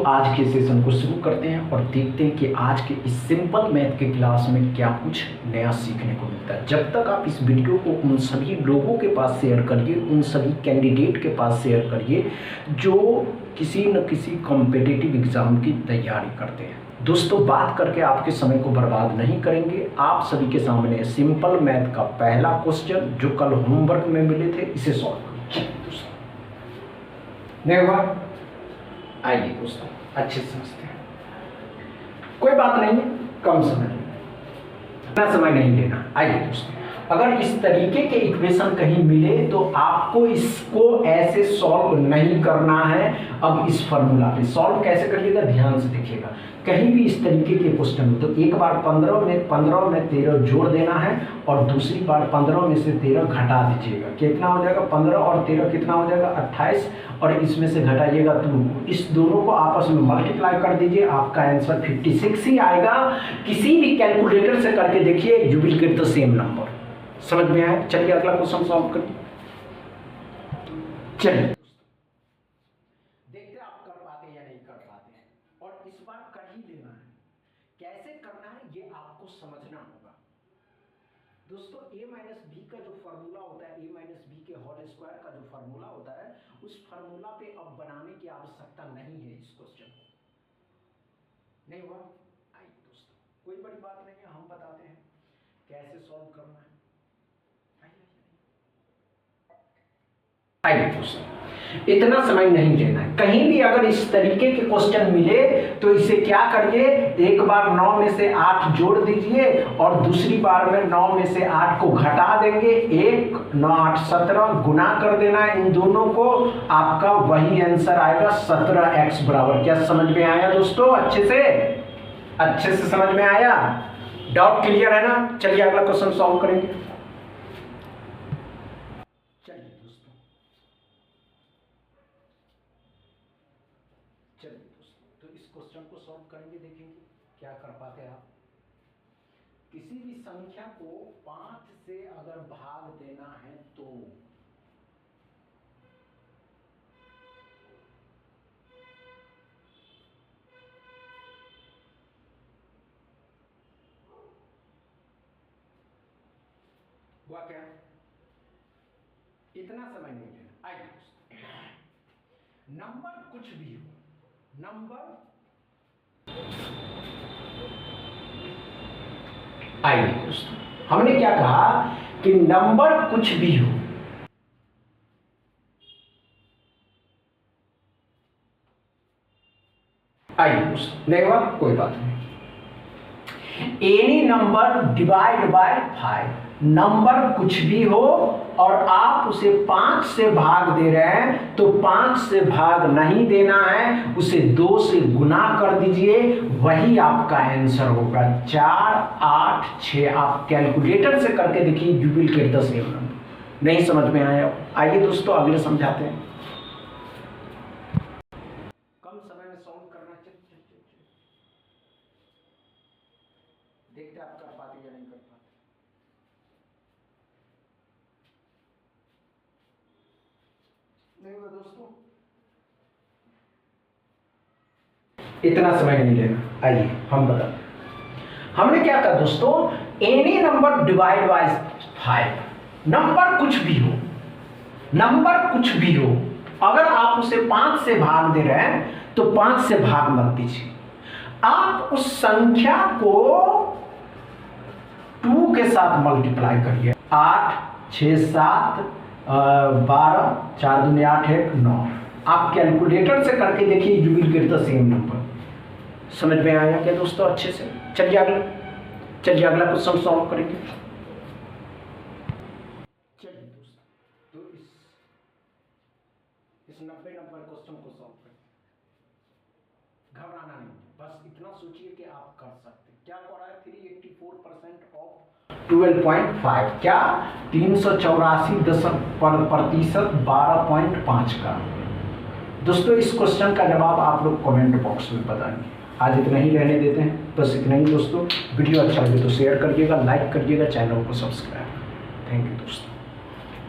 आज के सेशन को शुरू करते हैं और देखते हैं कि आज के इस सिंपल मैथ के क्लास में क्या कुछ नया सीखने को मिलता है। जब तक आप इस वीडियो को उन सभी लोगों के पास शेयर करिए, उन सभी कैंडिडेट के पास शेयर करिए जो किसी न किसी कॉम्पिटिटिव एग्जाम की तैयारी करते हैं। दोस्तों, बात करके आपके समय को बर्बाद नहीं करेंगे। आप सभी के सामने सिंपल मैथ का पहला क्वेश्चन जो कल होमवर्क में मिले थे, इसे सॉल्व करिए। नहीं हुआ? आइए दोस्तों, अच्छे से समझते हैं। कोई बात नहीं है, कम समय, इतना समय नहीं लेना। आइए दोस्तों, अगर इस तरीके के इक्वेशन कहीं मिले तो आपको इसको ऐसे सॉल्व नहीं करना है। अब इस फॉर्मूला पे सॉल्व कैसे करिएगा, ध्यान से देखिएगा। कहीं भी इस तरीके के क्वेश्चन हो तो एक बार 15 में 13 जोड़ देना है और दूसरी बार 15 में से 13 घटा दीजिएगा। कितना हो जाएगा? 15 और 13 कितना हो जाएगा? 28, और इसमें से घटाइएगा 2। इस दोनों को आपस में मल्टीप्लाई कर दीजिए, आपका आंसर 56 ही आएगा। किसी भी कैलकुलेटर से करके देखिए, you will get the same number. समझ में आया? चलिए अगला क्वेश्चन सॉल्व करिए। चलिए देखते हैं आप कर पाते हैं या नहीं कर पाते हैं, और इस बार कर ही लेना है। कैसे करना है ये आपको समझना होगा। दोस्तों, a माइनस बी का जो फार्मूला होता है, a माइनस बी के होल स्क्वायर का जो फार्मूला होता है, उस फार्मूला पे अब बनाने की आवश्यकता नहीं है। इस क्वेश्चन को नहीं हुआ? आइए दोस्तों, कोई बड़ी बात नहीं है, हम बताते हैं कैसे सॉल्व करना है। आइए दोस्तों, इतना समय नहीं लेना है। कहीं भी अगर इस तरीके के क्वेश्चन मिले तो इसे क्या करिए, एक बार 9 में से 8 जोड़ दीजिए और दूसरी बार में 9 में से 8 को घटा देंगे। 1 9 8 17 गुना कर देना है इन दोनों को, आपका वही आंसर आएगा 17x बराबर। क्या समझ में आया दोस्तों? अच्छे से समझ में आया? डाउट क्लियर है ना? चलिए अगला क्वेश्चन सॉल्व करेंगे। तो इस क्वेश्चन को सॉल्व करेंगे, देखेंगे क्या कर पाते हैं आप। किसी भी संख्या को 5 से अगर भाग देना है तो हुआ क्या? इतना समय नहीं लेना। आइए नंबर कुछ भी हो, आइए दोस्तों, हमने क्या कहा कि नंबर कुछ भी हो, आइए दोस्तों, नहीं हुआ? कोई बात नहीं। Any number divide by 5, number कुछ भी हो और आप उसे 5 से भाग दे रहे हैं तो 5 से भाग नहीं देना है, उसे 2 से गुना कर दीजिए, वही आपका आंसर होगा 4 8 6। आप कैलकुलेटर से करके देखिए, you will get the same number. नहीं समझ में आया? आइए दोस्तों अगले समझाते हैं। कम समय में सॉल्व करना। देखते आप कर पाते या नहीं कर पाते। नहीं हुआ दोस्तों? इतना समय नहीं लेना। आइए हम बताते हैं। हमने क्या कहा दोस्तों, any number divide by 5, number कुछ भी हो, अगर आप उसे 5 से भाग दे रहे हैं तो 5 से भाग मत दीजिए। आप उस संख्या को 2 के साथ मल्टीप्लाई करिए। 8 6 7 12 4 दूनी 8 1 9। आप कैलकुलेटर से करके देखिए, you will get the same number. समझ में आया क्या दोस्तों? अच्छे से। चलिए अगला क्वेश्चन सॉल्व करेंगे। चलिए दोस्तों, तो इस 90 नंबर क्वेश्चन को सॉल्व करें। घबराना नहीं, बस इतना सोचिए कि आप कर सकते। क्या कर रहा है? 384% ऑफ 12.5, क्या 384% 12.5 का। दोस्तों, इस क्वेश्चन का जवाब आप लोग कमेंट बॉक्स में बताएंगे। आज इतना ही रहने देते हैं, बस इतना ही दोस्तों। वीडियो अच्छा लगे तो शेयर करिएगा, लाइक करिएगा, चैनल को सब्सक्राइब। थैंक यू दोस्तों।